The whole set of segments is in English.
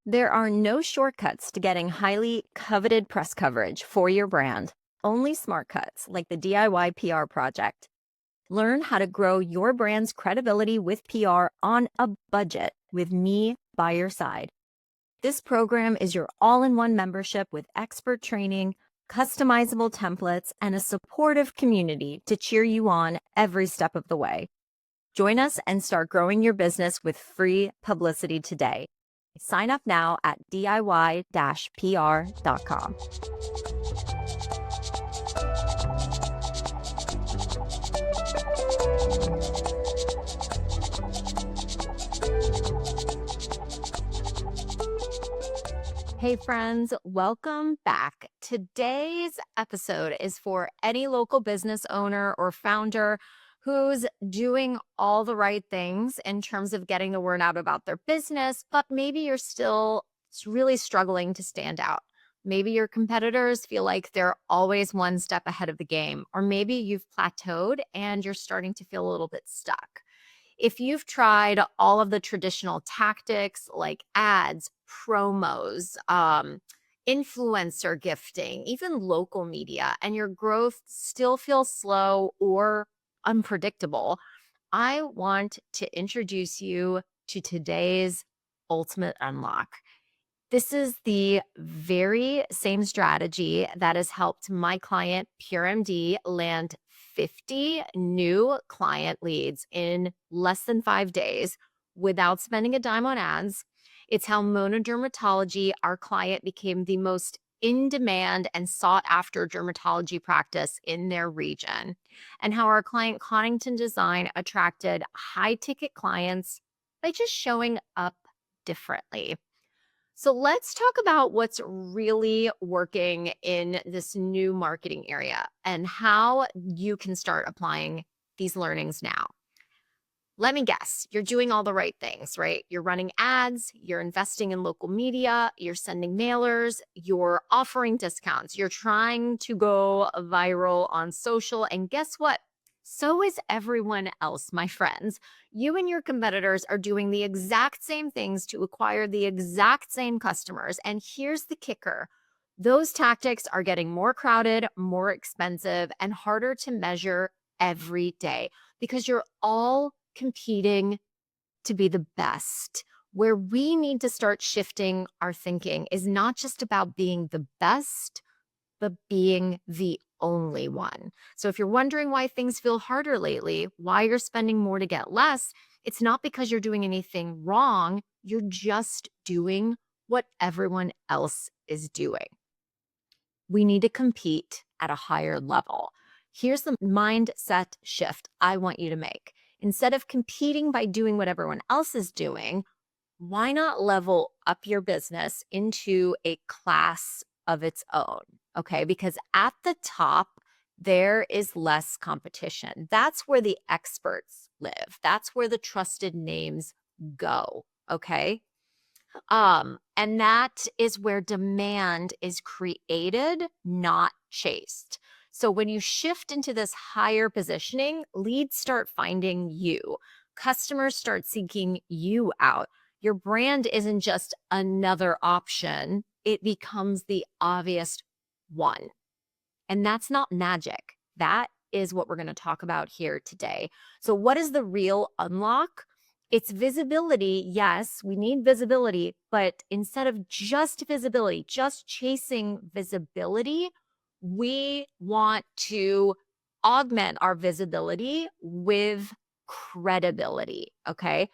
There are no shortcuts to getting highly coveted press coverage for your brand, only smart cuts like the DIY PR project. Learn how to grow your brand's credibility with PR on a budget with me by your side. This program is your all-in-one membership with expert training, customizable templates, and a supportive community to cheer you on every step of the way. Join us and start growing your business with free publicity today. Sign up now at DIY-PR.com. Hey friends, welcome back. Today's episode is for any local business owner or founder who's doing all the right things in terms of getting the word out about their business, but maybe you're still really struggling to stand out. Maybe your competitors feel like they're always one step ahead of the game, or maybe you've plateaued and you're starting to feel a little bit stuck. If you've tried all of the traditional tactics like ads, promos, influencer gifting, even local media, and your growth still feels slow or unpredictable, I want to introduce you to today's ultimate unlock. This is the very same strategy that has helped my client, Pure MD, land 50 new client leads in less than 5 days without spending a dime on ads. It's how monodermatology, our client, became the most in demand and sought after dermatology practice in their region, and how our client, Connington Design, attracted high ticket clients by just showing up differently. So let's talk about what's really working in this new marketing area and how you can start applying these learnings now. Let me guess, you're doing all the right things, right? You're running ads, you're investing in local media, you're sending mailers, you're offering discounts, you're trying to go viral on social. And guess what? So is everyone else, my friends. You and your competitors are doing the exact same things to acquire the exact same customers. And here's the kicker. Those tactics are getting more crowded, more expensive, and harder to measure every day because you're all competing to be the best. Where we need to start shifting our thinking is not just about being the best, but being the only one. So if you're wondering why things feel harder lately, why you're spending more to get less, it's not because you're doing anything wrong. You're just doing what everyone else is doing. We need to compete at a higher level. Here's the mindset shift I want you to make. Instead of competing by doing what everyone else is doing, why not level up your business into a class of its own? Okay, because at the top, there is less competition. That's where the experts live. That's where the trusted names go. Okay. And that is where demand is created, not chased. So when you shift into this higher positioning, leads start finding you. Customers start seeking you out. Your brand isn't just another option, it becomes the obvious one. And that's not magic. That is what we're going to talk about here today. So, what is the real unlock? It's visibility. Yes, we need visibility, but instead of just visibility, just chasing visibility, we want to augment our visibility with credibility. Okay.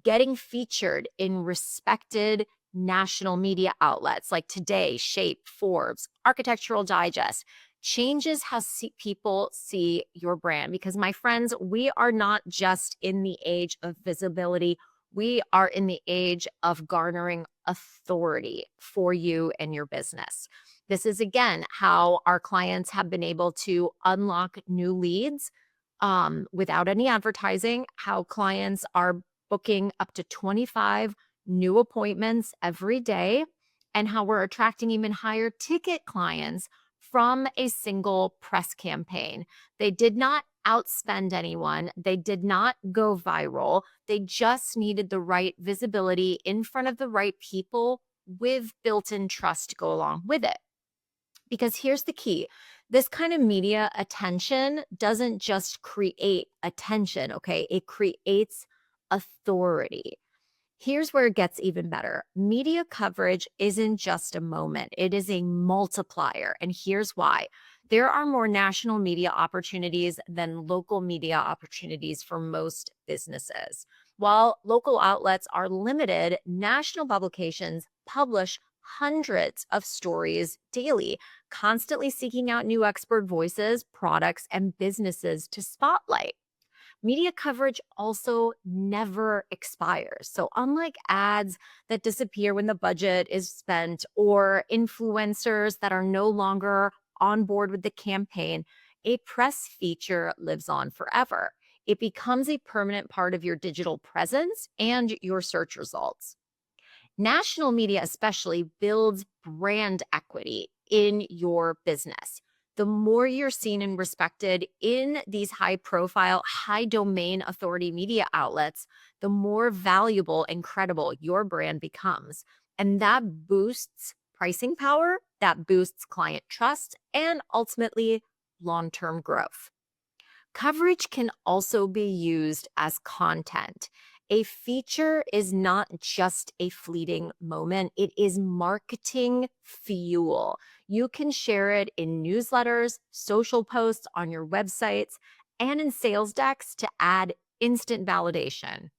Getting featured in respected national media outlets like Today, Shape, Forbes, Architectural Digest changes how people see your brand. Because, my friends, we are not just in the age of visibility, we are in the age of garnering authority for you and your business. This is, again, how our clients have been able to unlock new leads without any advertising, how clients are booking up to 25 new appointments every day, and how we're attracting even higher ticket clients from a single press campaign. They did not outspend anyone. They did not go viral. They just needed the right visibility in front of the right people with built in trust to go along with it. Because here's the key, this kind of media attention doesn't just create attention, okay? It creates authority. Here's where it gets even better. Media coverage isn't just a moment, it is a multiplier. And here's why. There are more national media opportunities than local media opportunities for most businesses. While local outlets are limited, national publications publish hundreds of stories daily, constantly seeking out new expert voices, products, and businesses to spotlight. Media coverage also never expires. So, unlike ads that disappear when the budget is spent or influencers that are no longer on board with the campaign, a press feature lives on forever. It becomes a permanent part of your digital presence and your search results. National media, especially, builds brand equity in your business. The more you're seen and respected in these high profile, high domain authority media outlets, the more valuable and credible your brand becomes. And that boosts pricing power, that boosts client trust, and ultimately long term growth. Coverage can also be used as content. A feature is not just a fleeting moment, it is marketing fuel. You can share it in newsletters, social posts, on your websites, and in sales decks to add instant validation.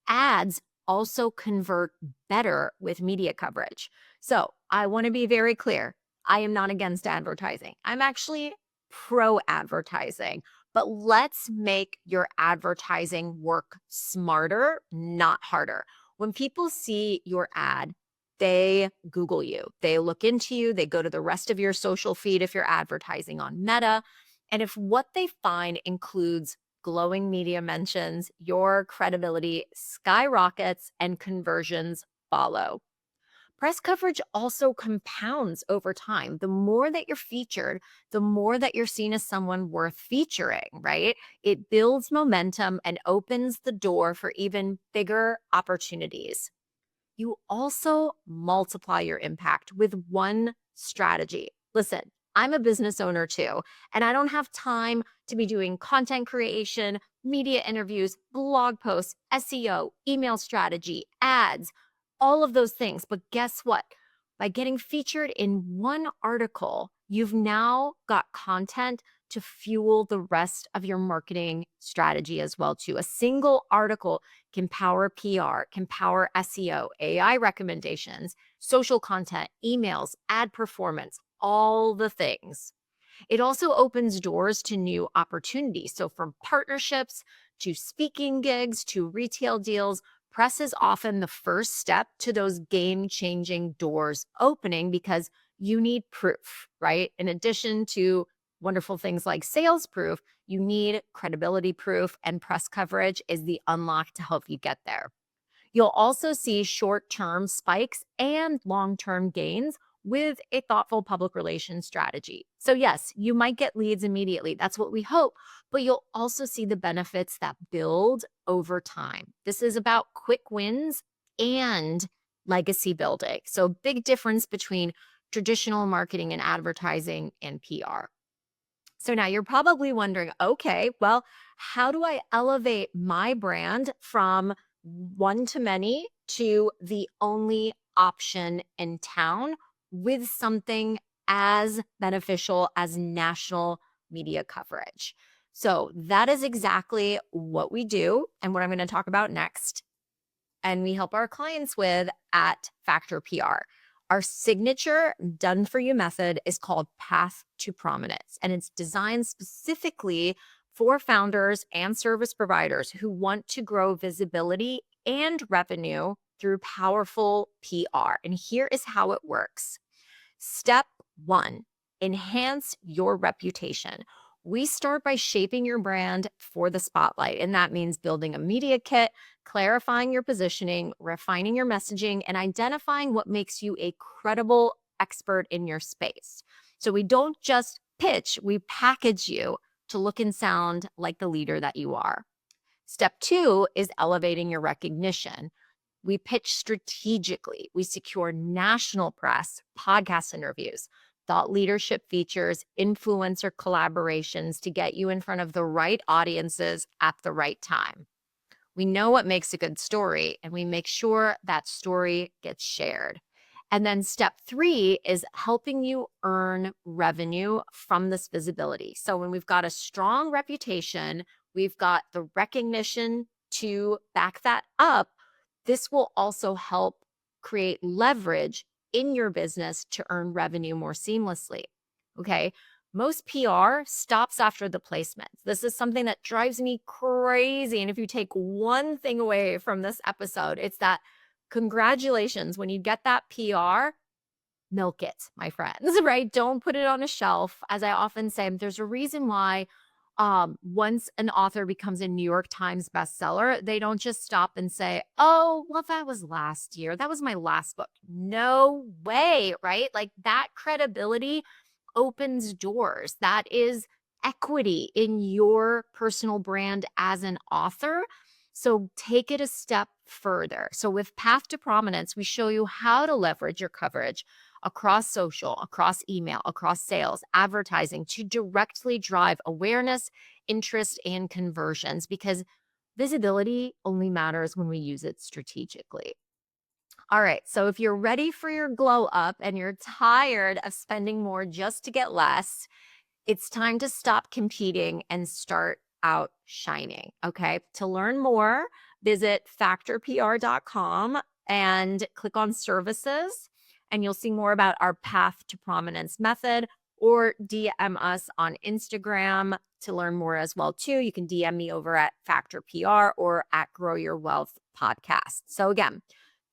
Ads also convert better with media coverage. So I want to be very clear. I am not against advertising. I'm actually pro advertising, but let's make your advertising work smarter, not harder. When people see your ad, they Google you, they look into you, they go to the rest of your social feed if you're advertising on Meta. And if what they find includes glowing media mentions, your credibility skyrockets and conversions follow. Press coverage also compounds over time. The more that you're featured, the more that you're seen as someone worth featuring, right? It builds momentum and opens the door for even bigger opportunities. You also multiply your impact with one strategy. Listen, I'm a business owner too, and I don't have time to be doing content creation, media interviews, blog posts, SEO, email strategy, ads, all of those things. But guess what? By getting featured in one article, you've now got content to fuel the rest of your marketing strategy as well too. A single article can power PR, can power SEO, AI recommendations, social content, emails, ad performance, all the things. It also opens doors to new opportunities. So, from partnerships to speaking gigs to retail deals, press is often the first step to those game changing doors opening because you need proof, right? In addition to wonderful things like sales proof, you need credibility proof, and press coverage is the unlock to help you get there. You'll also see short term spikes and long term gains with a thoughtful public relations strategy. So, yes, you might get leads immediately. That's what we hope, but you'll also see the benefits that build over time. This is about quick wins and legacy building. So, big difference between traditional marketing and advertising and PR. So now you're probably wondering, okay, well, how do I elevate my brand from one to many to the only option in town with something as beneficial as national media coverage? So that is exactly what we do and what I'm going to talk about next, and we help our clients with at Factor PR. Our signature done for you method is called Path to Prominence, and it's designed specifically for founders and service providers who want to grow visibility and revenue through powerful PR. And here is how it works. Step one, enhance your reputation. We start by shaping your brand for the spotlight, and that means building a media kit, clarifying your positioning, refining your messaging, and identifying what makes you a credible expert in your space. So we don't just pitch, we package you to look and sound like the leader that you are. Step 2 is elevating your recognition. We pitch strategically. We secure national press, podcast interviews, thought leadership features, influencer collaborations to get you in front of the right audiences at the right time. We know what makes a good story, and we make sure that story gets shared. And then step 3 is helping you earn revenue from this visibility. So when we've got a strong reputation, we've got the recognition to back that up, this will also help create leverage in your business to earn revenue more seamlessly. Okay. Most PR stops after the placements. This is something that drives me crazy. And if you take one thing away from this episode, it's that congratulations, when you get that PR, milk it, my friends, right? Don't put it on a shelf. As I often say, there's a reason why once an author becomes a New York Times bestseller, they don't just stop and say, oh, well, that was last year. That was my last book. No way, right? Like that credibility opens doors. That is equity in your personal brand as an author. So take it a step further. So with Path to Prominence, we show you how to leverage your coverage across social, across email, across sales, advertising to directly drive awareness, interest, and conversions, because visibility only matters when we use it strategically. All right, so if you're ready for your glow up and you're tired of spending more just to get less, it's time to stop competing and start outshining. Okay. To learn more, visit factorpr.com and click on services, and you'll see more about our Path to Prominence method, or DM us on Instagram to learn more as well too. You can DM me over at Factor PR or at Grow Your Wealth Podcast. So again,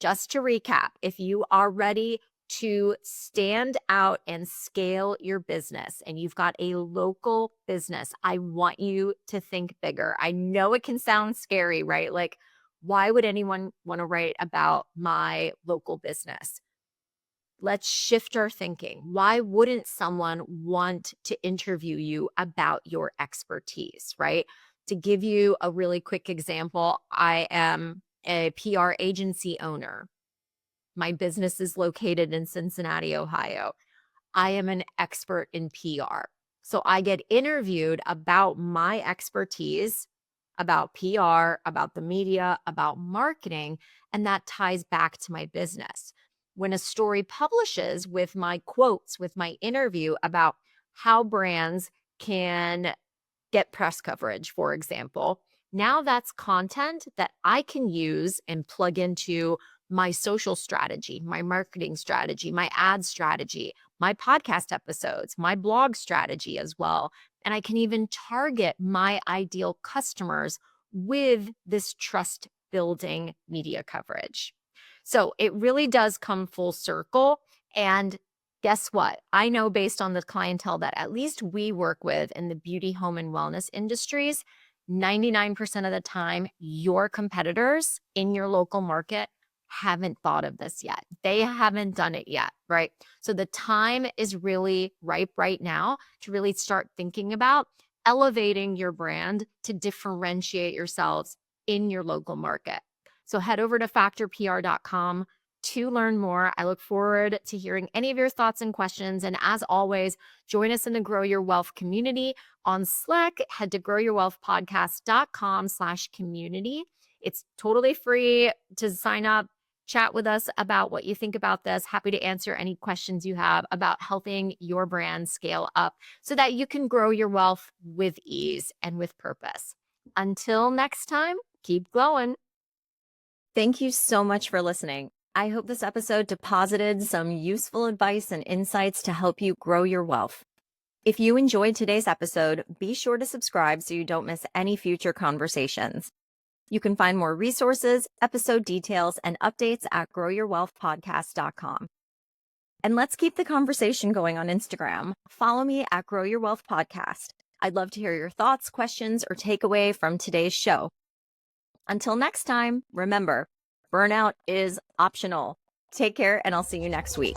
just to recap, if you are ready to stand out and scale your business and you've got a local business, I want you to think bigger. I know it can sound scary, right? Like, why would anyone want to write about my local business? Let's shift our thinking. Why wouldn't someone want to interview you about your expertise, right? To give you a really quick example, I am a PR agency owner. My business is located in Cincinnati, Ohio. I am an expert in PR. So I get interviewed about my expertise, about PR, about the media, about marketing, and that ties back to my business. When a story publishes with my quotes, with my interview about how brands can get press coverage, for example, now that's content that I can use and plug into my social strategy, my marketing strategy, my ad strategy, my podcast episodes, my blog strategy as well. And I can even target my ideal customers with this trust building media coverage. So it really does come full circle. And guess what? I know based on the clientele that at least we work with in the beauty, home, and wellness industries, 99% of the time, your competitors in your local market haven't thought of this yet. They haven't done it yet, right? So the time is really ripe right now to really start thinking about elevating your brand to differentiate yourselves in your local market. So head over to factorpr.com to learn more. I look forward to hearing any of your thoughts and questions. And as always, join us in the Grow Your Wealth community on Slack. Head to growyourwealthpodcast.com/community. It's totally free to sign up. Chat with us about what you think about this. Happy to answer any questions you have about helping your brand scale up so that you can grow your wealth with ease and with purpose. Until next time, keep glowing. Thank you so much for listening. I hope this episode deposited some useful advice and insights to help you grow your wealth. If you enjoyed today's episode, be sure to subscribe so you don't miss any future conversations. You can find more resources, episode details, and updates at growyourwealthpodcast.com. And let's keep the conversation going on Instagram. Follow me at Grow Your Wealth Podcast. I'd love to hear your thoughts, questions, or takeaway from today's show. Until next time, remember, burnout is optional. Take care, and I'll see you next week.